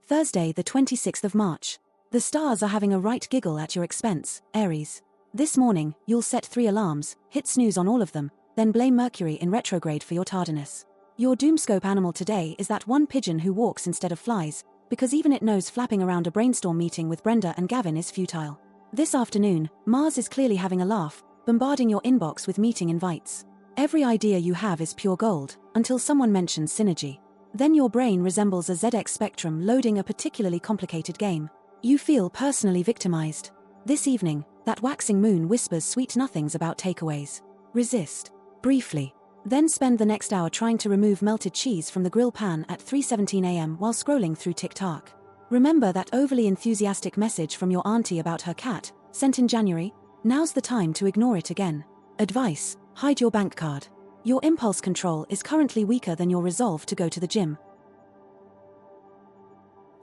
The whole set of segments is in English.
Thursday, the 26th of March. The stars are having a right giggle at your expense, Aries. This morning, you'll set 3 alarms, hit snooze on all of them, then blame Mercury in retrograde for your tardiness. Your doomscope animal today is that one pigeon who walks instead of flies, because even it knows flapping around a brainstorm meeting with Brenda and Gavin is futile. This afternoon, Mars is clearly having a laugh, bombarding your inbox with meeting invites. Every idea you have is pure gold, until someone mentions synergy. Then your brain resembles a ZX Spectrum loading a particularly complicated game. You feel personally victimized. This evening, that waxing moon whispers sweet nothings about takeaways. Resist. Briefly. Then spend the next hour trying to remove melted cheese from the grill pan at 3:17 a.m. while scrolling through TikTok. Remember that overly enthusiastic message from your auntie about her cat, sent in January? Now's the time to ignore it again. Advice: hide your bank card. Your impulse control is currently weaker than your resolve to go to the gym.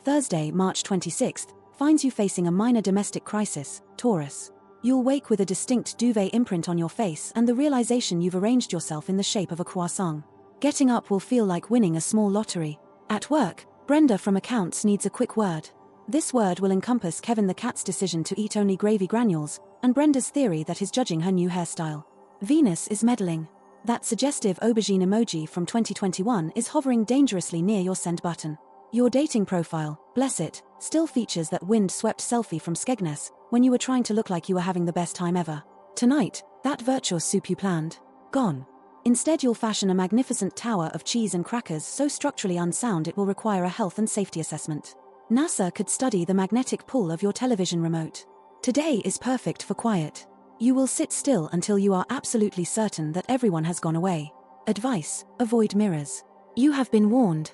Thursday, March 26th, finds you facing a minor domestic crisis, Taurus. You'll wake with a distinct duvet imprint on your face and the realization you've arranged yourself in the shape of a croissant. Getting up will feel like winning a small lottery. At work, Brenda from accounts needs a quick word. This word will encompass Kevin the cat's decision to eat only gravy granules, and Brenda's theory that he's judging her new hairstyle. Venus is meddling. That suggestive aubergine emoji from 2021 is hovering dangerously near your send button. Your dating profile, bless it, still features that wind-swept selfie from Skegness, when you were trying to look like you were having the best time ever. Tonight, that virtuous soup you planned, gone. Instead you'll fashion a magnificent tower of cheese and crackers so structurally unsound it will require a health and safety assessment. NASA could study the magnetic pull of your television remote. Today is perfect for quiet. You will sit still until you are absolutely certain that everyone has gone away. Advice: avoid mirrors. You have been warned.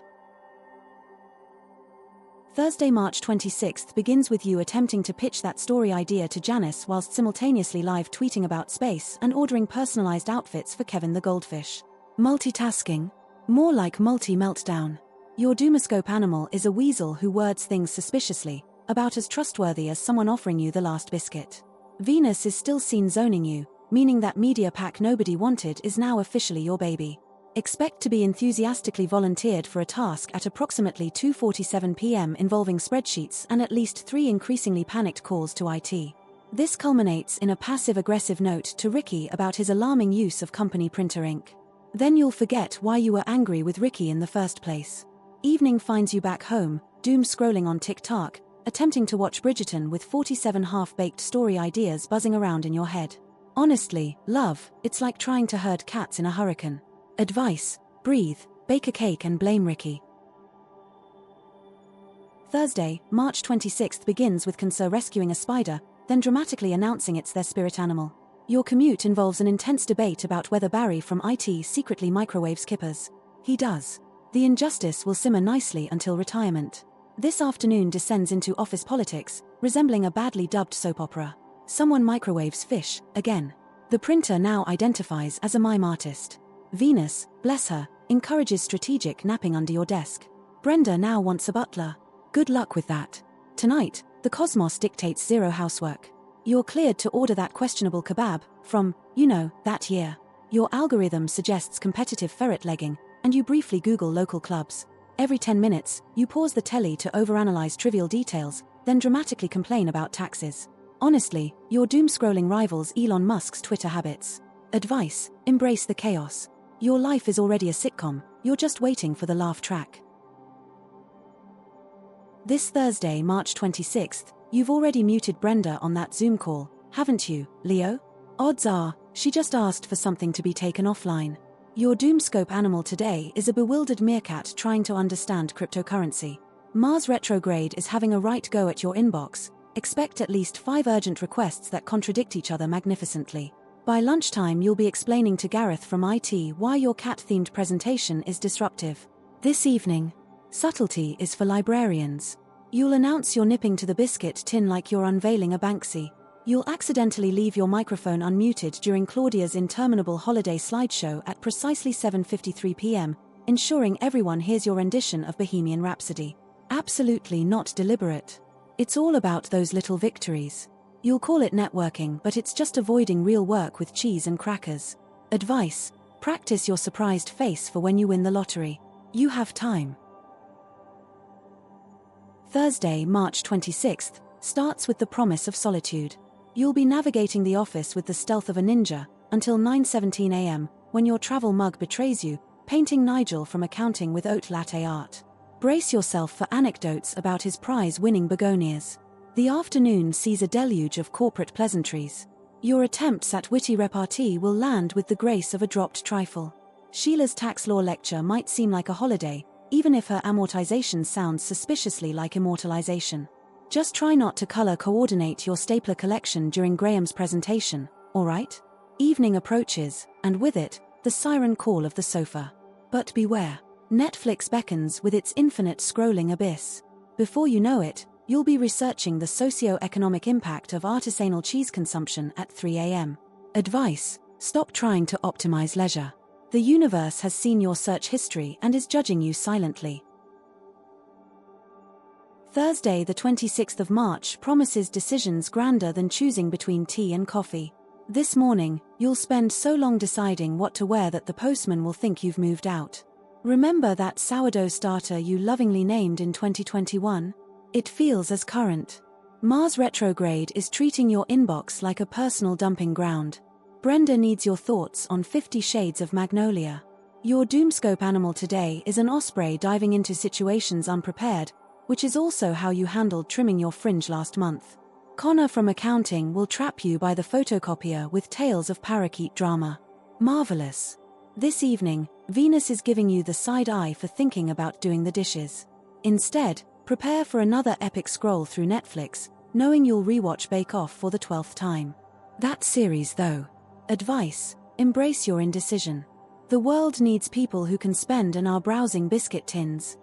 Thursday, March 26th begins with you attempting to pitch that story idea to Janice whilst simultaneously live tweeting about space and ordering personalized outfits for Kevin the goldfish. Multitasking? More like multi-meltdown. Your Doomoscope animal is a weasel who words things suspiciously, about as trustworthy as someone offering you the last biscuit. Venus is still seen zoning you, meaning that media pack nobody wanted is now officially your baby. Expect to be enthusiastically volunteered for a task at approximately 2:47 p.m. involving spreadsheets and at least 3 increasingly panicked calls to IT. This culminates in a passive-aggressive note to Ricky about his alarming use of company printer ink. Then you'll forget why you were angry with Ricky in the first place. Evening finds you back home, doom scrolling on TikTok, attempting to watch Bridgerton with 47 half-baked story ideas buzzing around in your head. Honestly, love, it's like trying to herd cats in a hurricane. Advice: breathe, bake a cake and blame Ricky. Thursday, March 26th begins with Cancer rescuing a spider, then dramatically announcing it's their spirit animal. Your commute involves an intense debate about whether Barry from IT secretly microwaves kippers. He does. The injustice will simmer nicely until retirement. This afternoon descends into office politics, resembling a badly dubbed soap opera. Someone microwaves fish, again. The printer now identifies as a mime artist. Venus, bless her, encourages strategic napping under your desk. Brenda now wants a butler. Good luck with that. Tonight, the cosmos dictates zero housework. You're cleared to order that questionable kebab, from, that year. Your algorithm suggests competitive ferret legging, and you briefly Google local clubs. Every 10 minutes, you pause the telly to overanalyze trivial details, then dramatically complain about taxes. Honestly, your doom-scrolling rivals Elon Musk's Twitter habits. Advice: embrace the chaos. Your life is already a sitcom, you're just waiting for the laugh track. This Thursday, March 26th, you've already muted Brenda on that Zoom call, haven't you, Leo? Odds are, she just asked for something to be taken offline. Your Doomscope animal today is a bewildered meerkat trying to understand cryptocurrency. Mars retrograde is having a right go at your inbox. Expect at least 5 urgent requests that contradict each other magnificently. By lunchtime you'll be explaining to Gareth from IT why your cat-themed presentation is disruptive. This evening, subtlety is for librarians. You'll announce you're nipping to the biscuit tin like you're unveiling a Banksy. You'll accidentally leave your microphone unmuted during Claudia's interminable holiday slideshow at precisely 7:53 p.m., ensuring everyone hears your rendition of Bohemian Rhapsody. Absolutely not deliberate. It's all about those little victories. You'll call it networking, but it's just avoiding real work with cheese and crackers. Advice: practice your surprised face for when you win the lottery. You have time. Thursday, March 26th, starts with the promise of solitude. You'll be navigating the office with the stealth of a ninja until 9:17 a.m., when your travel mug betrays you, painting Nigel from accounting with haute latte art. Brace yourself for anecdotes about his prize-winning begonias. The afternoon sees a deluge of corporate pleasantries. Your attempts at witty repartee will land with the grace of a dropped trifle. Sheila's tax law lecture might seem like a holiday, even if her amortization sounds suspiciously like immortalization. Just try not to color coordinate your stapler collection during Graham's presentation, alright? Evening approaches, and with it, the siren call of the sofa. But beware. Netflix beckons with its infinite scrolling abyss. Before you know it, you'll be researching the socio-economic impact of artisanal cheese consumption at 3 a.m. Advice: stop trying to optimize leisure. The universe has seen your search history and is judging you silently. Thursday, the 26th of March, promises decisions grander than choosing between tea and coffee. This morning, you'll spend so long deciding what to wear that the postman will think you've moved out. Remember that sourdough starter you lovingly named in 2021? It feels as current. Mars retrograde is treating your inbox like a personal dumping ground. Brenda needs your thoughts on 50 Shades of Magnolia. Your doomscope animal today is an osprey diving into situations unprepared, which is also how you handled trimming your fringe last month. Connor from accounting will trap you by the photocopier with tales of parakeet drama. Marvelous. This evening, Venus is giving you the side eye for thinking about doing the dishes. Instead, prepare for another epic scroll through Netflix, knowing you'll rewatch Bake Off for the 12th time. That series though. Advice: embrace your indecision. The world needs people who can spend an hour browsing biscuit tins.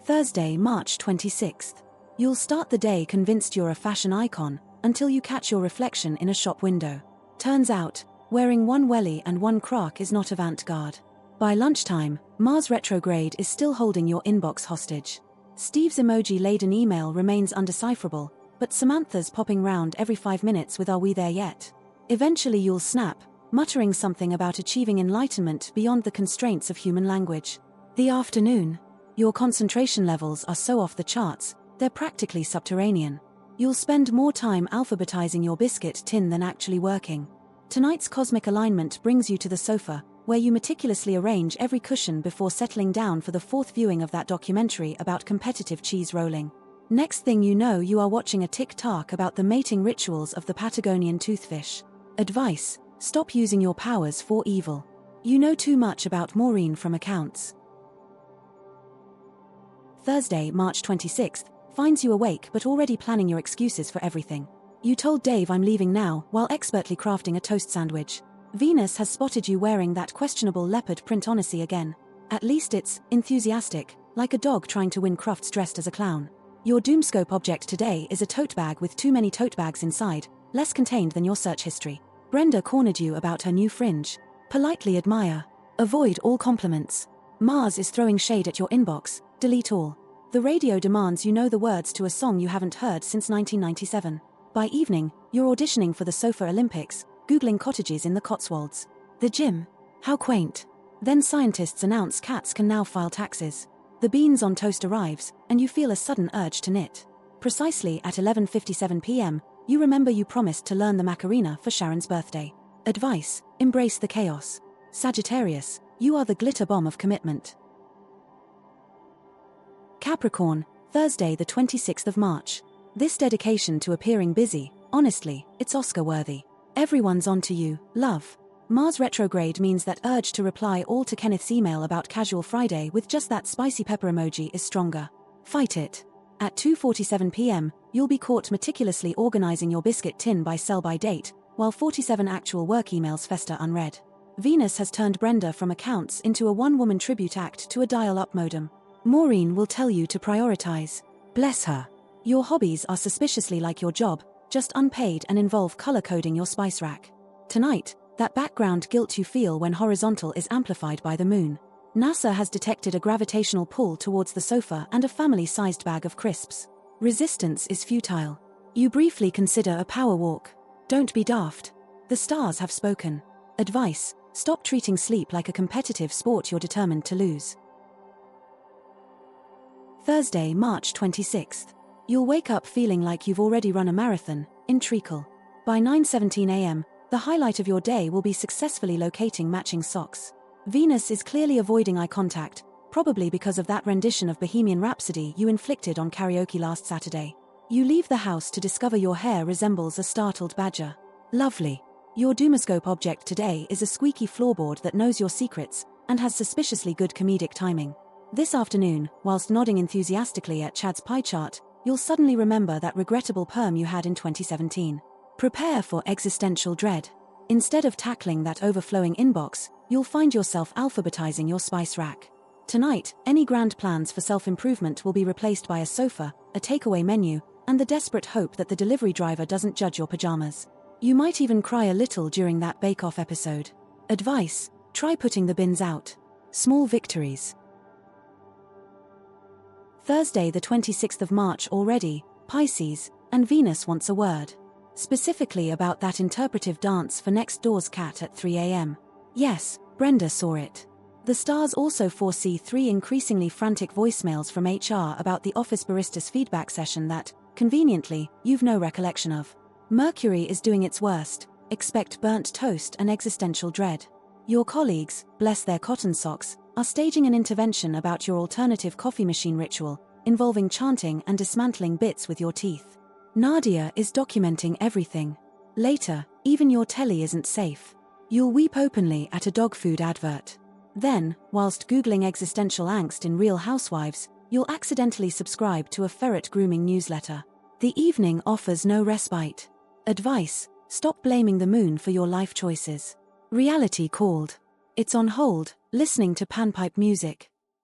Thursday, March 26th. You'll start the day convinced you're a fashion icon, until you catch your reflection in a shop window. Turns out, wearing one welly and one crock is not avant-garde. By lunchtime, Mars retrograde is still holding your inbox hostage. Steve's emoji-laden email remains undecipherable, but Samantha's popping round every 5 minutes with "Are we there yet?" Eventually you'll snap, muttering something about achieving enlightenment beyond the constraints of human language. The afternoon. Your concentration levels are so off the charts, they're practically subterranean. You'll spend more time alphabetizing your biscuit tin than actually working. Tonight's cosmic alignment brings you to the sofa, where you meticulously arrange every cushion before settling down for the 4th viewing of that documentary about competitive cheese rolling. Next thing you know, you are watching a TikTok about the mating rituals of the Patagonian toothfish. Advice: stop using your powers for evil. You know too much about Maureen from accounts. Thursday, March 26th, finds you awake but already planning your excuses for everything. You told Dave "I'm leaving now" while expertly crafting a toast sandwich. Venus has spotted you wearing that questionable leopard print Odyssey again. At least it's enthusiastic, like a dog trying to win crafts dressed as a clown. Your doomscope object today is a tote bag with too many tote bags inside, less contained than your search history. Brenda cornered you about her new fringe. Politely admire. Avoid all compliments. Mars is throwing shade at your inbox. Delete all. The radio demands you know the words to a song you haven't heard since 1997. By evening, you're auditioning for the Sofa Olympics, Googling cottages in the Cotswolds. The gym. How quaint. Then scientists announce cats can now file taxes. The beans on toast arrives, and you feel a sudden urge to knit. Precisely at 11:57 p.m., you remember you promised to learn the Macarena for Sharon's birthday. Advice: embrace the chaos. Sagittarius, you are the glitter bomb of commitment. Capricorn, Thursday the 26th of March. This dedication to appearing busy, honestly, it's Oscar-worthy. Everyone's on to you, love. Mars retrograde means that urge to reply all to Kenneth's email about Casual Friday with just that spicy pepper emoji is stronger. Fight it. At 2:47 p.m., you'll be caught meticulously organizing your biscuit tin by sell-by date, while 47 actual work emails fester unread. Venus has turned Brenda from accounts into a one-woman tribute act to a dial-up modem. Maureen will tell you to prioritize. Bless her. Your hobbies are suspiciously like your job, just unpaid and involve color-coding your spice rack. Tonight, that background guilt you feel when horizontal is amplified by the moon. NASA has detected a gravitational pull towards the sofa and a family-sized bag of crisps. Resistance is futile. You briefly consider a power walk. Don't be daft. The stars have spoken. Advice: stop treating sleep like a competitive sport you're determined to lose. Thursday, March 26th. You'll wake up feeling like you've already run a marathon, in treacle. By 9:17 a.m., the highlight of your day will be successfully locating matching socks. Venus is clearly avoiding eye contact, probably because of that rendition of Bohemian Rhapsody you inflicted on karaoke last Saturday. You leave the house to discover your hair resembles a startled badger. Lovely. Your Doomoscope object today is a squeaky floorboard that knows your secrets and has suspiciously good comedic timing. This afternoon, whilst nodding enthusiastically at Chad's pie chart, you'll suddenly remember that regrettable perm you had in 2017. Prepare for existential dread. Instead of tackling that overflowing inbox, you'll find yourself alphabetizing your spice rack. Tonight, any grand plans for self-improvement will be replaced by a sofa, a takeaway menu, and the desperate hope that the delivery driver doesn't judge your pajamas. You might even cry a little during that bake-off episode. Advice: try putting the bins out. Small victories. Thursday, the 26th of March already, Pisces, and Venus wants a word. Specifically about that interpretive dance for next door's cat at 3 a.m. Yes, Brenda saw it. The stars also foresee 3 increasingly frantic voicemails from HR about the office barista's feedback session that, conveniently, you've no recollection of. Mercury is doing its worst. Expect burnt toast and existential dread. Your colleagues, bless their cotton socks, are staging an intervention about your alternative coffee machine ritual, involving chanting and dismantling bits with your teeth. Nadia is documenting everything. Later, even your telly isn't safe. You'll weep openly at a dog food advert. Then, whilst Googling existential angst in Real Housewives, you'll accidentally subscribe to a ferret grooming newsletter. The evening offers no respite. Advice: stop blaming the moon for your life choices. Reality called. It's on hold, listening to panpipe music.